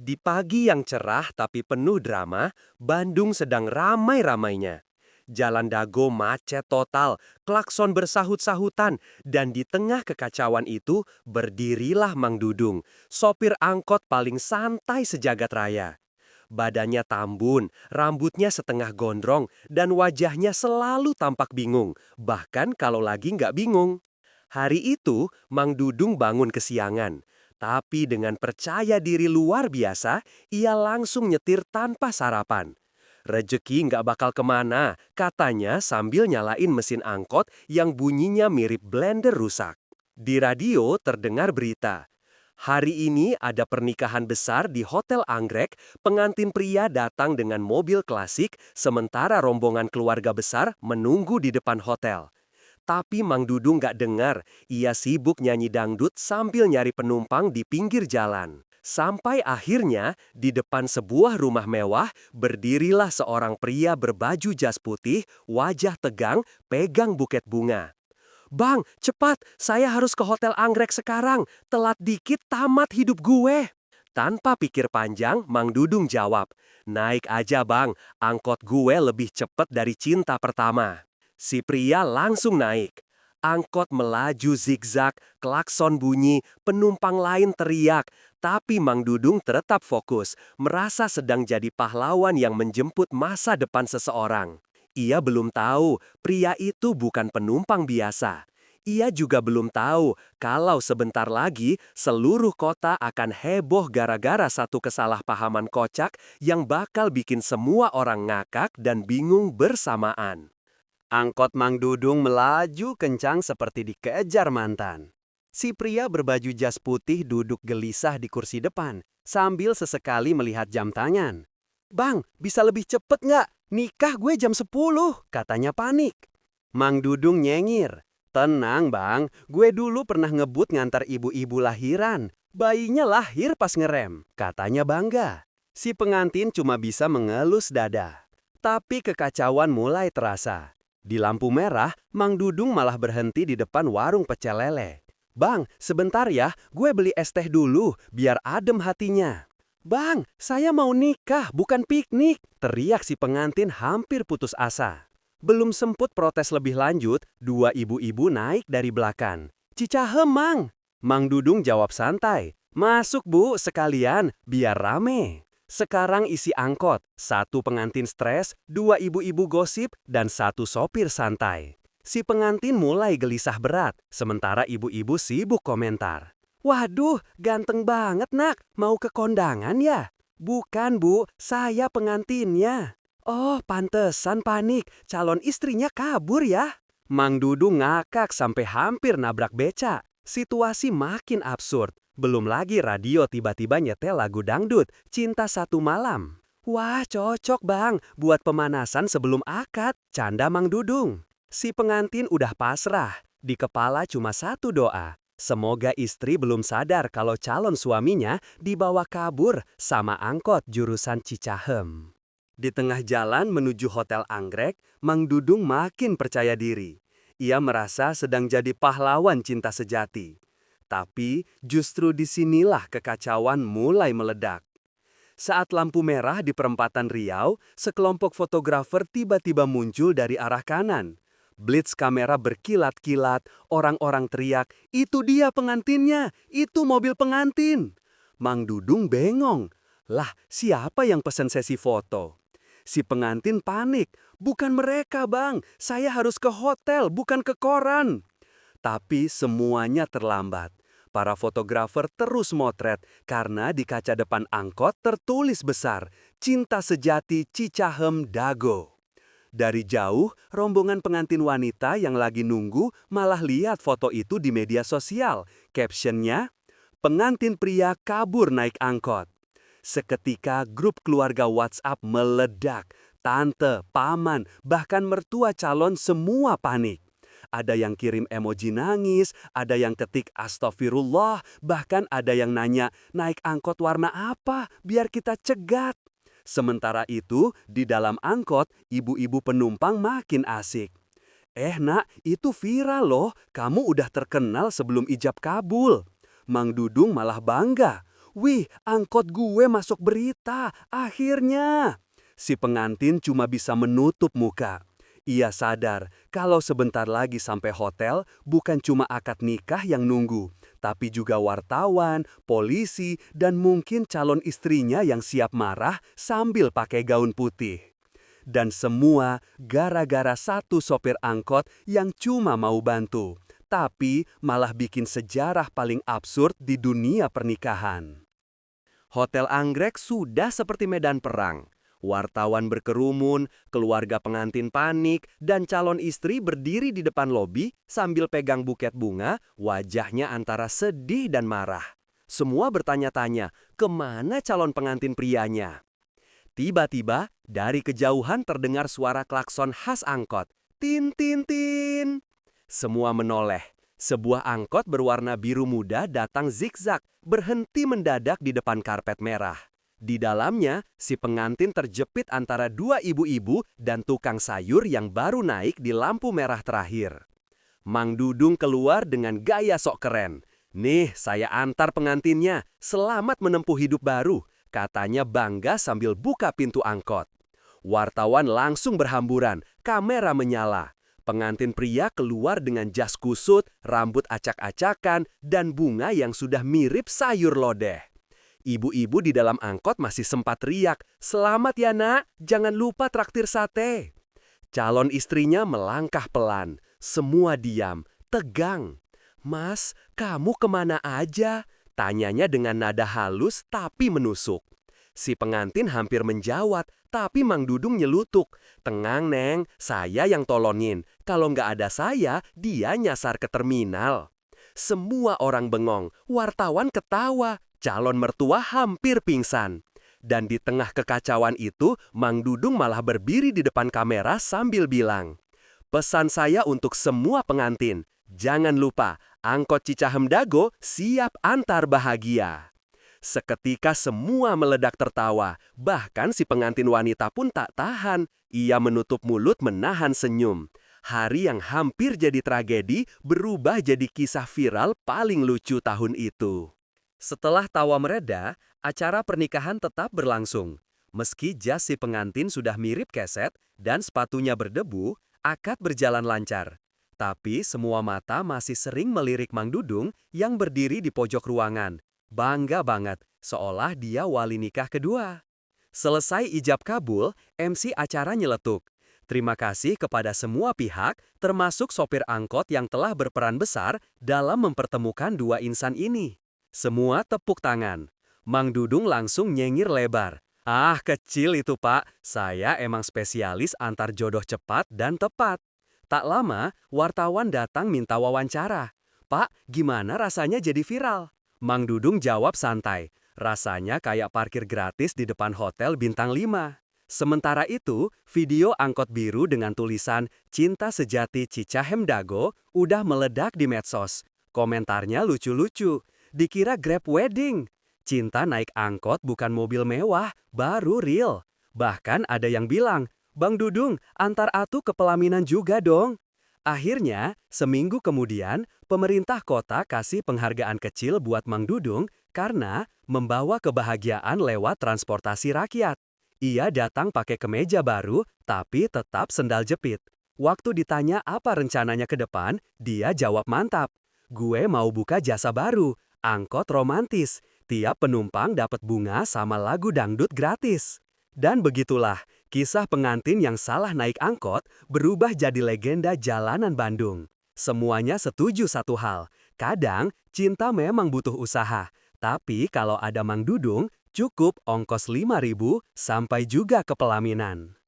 Di pagi yang cerah tapi penuh drama, Bandung sedang ramai-ramainya. Jalan Dago macet total, klakson bersahut-sahutan, dan di tengah kekacauan itu berdirilah Mang Dudung, sopir angkot paling santai sejagat raya. Badannya tambun, rambutnya setengah gondrong, dan wajahnya selalu tampak bingung, bahkan kalau lagi nggak bingung. Hari itu, Mang Dudung bangun kesiangan. Tapi dengan percaya diri luar biasa, ia langsung nyetir tanpa sarapan. Rejeki nggak bakal kemana, katanya sambil nyalain mesin angkot yang bunyinya mirip blender rusak. Di radio terdengar berita. Hari ini ada pernikahan besar di Hotel Anggrek, pengantin pria datang dengan mobil klasik, sementara rombongan keluarga besar menunggu di depan hotel. Tapi Mang Dudung nggak dengar, ia sibuk nyanyi dangdut sambil nyari penumpang di pinggir jalan. Sampai akhirnya, di depan sebuah rumah mewah, berdirilah seorang pria berbaju jas putih, wajah tegang, pegang buket bunga. "Bang, cepat, saya harus ke Hotel Anggrek sekarang, telat dikit tamat hidup gue." Tanpa pikir panjang, Mang Dudung jawab, "Naik aja bang, angkot gue lebih cepet dari cinta pertama." Si pria langsung naik. Angkot melaju zigzag, klakson bunyi, penumpang lain teriak. Tapi Mang Dudung tetap fokus, merasa sedang jadi pahlawan yang menjemput masa depan seseorang. Ia belum tahu, pria itu bukan penumpang biasa. Ia juga belum tahu kalau sebentar lagi seluruh kota akan heboh gara-gara satu kesalahpahaman kocak yang bakal bikin semua orang ngakak dan bingung bersamaan. Angkot Mang Dudung melaju kencang seperti dikejar mantan. Si pria berbaju jas putih duduk gelisah di kursi depan, sambil sesekali melihat jam tangan. "Bang, bisa lebih cepet nggak? Nikah gue jam 10, katanya panik. Mang Dudung nyengir. "Tenang bang, gue dulu pernah ngebut ngantar ibu-ibu lahiran. Bayinya lahir pas ngerem," katanya bangga. Si pengantin cuma bisa mengelus dada. Tapi kekacauan mulai terasa. Di lampu merah, Mang Dudung malah berhenti di depan warung pecel lele. "Bang, sebentar ya, gue beli es teh dulu, biar adem hatinya." "Bang, saya mau nikah, bukan piknik," teriak si pengantin hampir putus asa. Belum semput protes lebih lanjut, dua ibu-ibu naik dari belakang. "Cicahem, Mang." Mang Dudung jawab santai, "Masuk bu, sekalian, biar rame." Sekarang isi angkot, satu pengantin stres, dua ibu-ibu gosip, dan satu sopir santai. Si pengantin mulai gelisah berat, sementara ibu-ibu sibuk komentar. "Waduh, ganteng banget nak, mau ke kondangan ya?" "Bukan bu, saya pengantinnya." "Oh, pantesan panik, calon istrinya kabur ya?" Mang Dudung ngakak sampai hampir nabrak beca. Situasi makin absurd. Belum lagi radio tiba-tiba nyetel lagu dangdut, Cinta Satu Malam. "Wah, cocok bang, buat pemanasan sebelum akad," canda Mang Dudung. Si pengantin udah pasrah, di kepala cuma satu doa. Semoga istri belum sadar kalau calon suaminya dibawa kabur sama angkot jurusan Cicahem. Di tengah jalan menuju Hotel Anggrek, Mang Dudung makin percaya diri. Ia merasa sedang jadi pahlawan cinta sejati. Tapi justru disinilah kekacauan mulai meledak. Saat lampu merah di perempatan Riau, sekelompok fotografer tiba-tiba muncul dari arah kanan. Blitz kamera berkilat-kilat, orang-orang teriak, "Itu dia pengantinnya, itu mobil pengantin." Mang Dudung bengong. Lah, siapa yang pesen sesi foto? Si pengantin panik. "Bukan mereka bang, saya harus ke hotel, bukan ke koran." Tapi semuanya terlambat. Para fotografer terus motret karena di kaca depan angkot tertulis besar, "Cinta Sejati Cicahem Dago." Dari jauh, rombongan pengantin wanita yang lagi nunggu malah lihat foto itu di media sosial. Captionnya, "Pengantin pria kabur naik angkot." Seketika grup keluarga WhatsApp meledak. Tante, paman, bahkan mertua calon semua panik. Ada yang kirim emoji nangis, ada yang ketik astagfirullah, bahkan ada yang nanya, "Naik angkot warna apa? Biar kita cegat." Sementara itu, di dalam angkot, ibu-ibu penumpang makin asik. Nak, itu viral loh, kamu udah terkenal sebelum ijab kabul." Mang Dudung malah bangga. "Wih, angkot gue masuk berita, akhirnya." Si pengantin cuma bisa menutup muka. Ia sadar kalau sebentar lagi sampai hotel bukan cuma akad nikah yang nunggu, tapi juga wartawan, polisi, dan mungkin calon istrinya yang siap marah sambil pakai gaun putih. Dan semua gara-gara satu sopir angkot yang cuma mau bantu, tapi malah bikin sejarah paling absurd di dunia pernikahan. Hotel anggrek sudah seperti medan perang. Wartawan berkerumun, keluarga pengantin panik, dan calon istri berdiri di depan lobi sambil pegang buket bunga, wajahnya antara sedih dan marah. Semua bertanya-tanya, kemana calon pengantin prianya? Tiba-tiba, dari kejauhan terdengar suara klakson khas angkot. Tin, tin, tin. Semua menoleh. Sebuah angkot berwarna biru muda datang zigzag, berhenti mendadak di depan karpet merah. Di dalamnya, si pengantin terjepit antara dua ibu-ibu dan tukang sayur yang baru naik di lampu merah terakhir. Mang Dudung keluar dengan gaya sok keren. "Nih, saya antar pengantinnya. Selamat menempuh hidup baru," katanya bangga sambil buka pintu angkot. Wartawan langsung berhamburan, kamera menyala. Pengantin pria keluar dengan jas kusut, rambut acak-acakan, dan bunga yang sudah mirip sayur lodeh. Ibu-ibu di dalam angkot masih sempat teriak, "Selamat ya nak, jangan lupa traktir sate." Calon istrinya melangkah pelan. Semua diam, tegang. "Mas, kamu kemana aja?" Tanyanya dengan nada halus tapi menusuk. Si pengantin hampir menjawab, tapi Mang Dudung nyelutuk. "Tenang, Neng, saya yang tolonin. Kalau nggak ada saya, dia nyasar ke terminal." Semua orang bengong, wartawan ketawa, calon mertua hampir pingsan. Dan di tengah kekacauan itu, Mang Dudung malah berdiri di depan kamera sambil bilang, "Pesan saya untuk semua pengantin, jangan lupa, angkot Cicahem Dago siap antar bahagia." Seketika semua meledak tertawa, bahkan si pengantin wanita pun tak tahan. Ia menutup mulut menahan senyum. Hari yang hampir jadi tragedi berubah jadi kisah viral paling lucu tahun itu. Setelah tawa mereda, acara pernikahan tetap berlangsung. Meski jas si pengantin sudah mirip keset dan sepatunya berdebu, akad berjalan lancar. Tapi semua mata masih sering melirik Mang Dudung yang berdiri di pojok ruangan. Bangga banget, seolah dia wali nikah kedua. Selesai ijab kabul, MC acara nyeletuk. "Terima kasih kepada semua pihak, termasuk sopir angkot yang telah berperan besar dalam mempertemukan dua insan ini." Semua tepuk tangan. Mang Dudung langsung nyengir lebar. "Ah, kecil itu Pak, saya emang spesialis antar jodoh cepat dan tepat." Tak lama, wartawan datang minta wawancara. "Pak, gimana rasanya jadi viral?" Mang Dudung jawab santai, "Rasanya kayak parkir gratis di depan hotel bintang 5. Sementara itu, video angkot biru dengan tulisan "Cinta Sejati Cicahem Dago" udah meledak di medsos. Komentarnya lucu-lucu. Dikira Grab Wedding. Cinta naik angkot bukan mobil mewah, baru real. Bahkan ada yang bilang, "Bang Dudung, antar atu ke pelaminan juga dong." Akhirnya, seminggu kemudian, pemerintah kota kasih penghargaan kecil buat Mang Dudung karena membawa kebahagiaan lewat transportasi rakyat. Ia datang pakai kemeja baru, tapi tetap sendal jepit. Waktu ditanya apa rencananya ke depan, dia jawab mantap. "Gue mau buka jasa baru, angkot romantis. Tiap penumpang dapat bunga sama lagu dangdut gratis." Dan begitulah, kisah pengantin yang salah naik angkot berubah jadi legenda jalanan Bandung. Semuanya setuju satu hal, kadang cinta memang butuh usaha. Tapi kalau ada Mang Dudung, cukup ongkos 5.000 sampai juga ke pelaminan.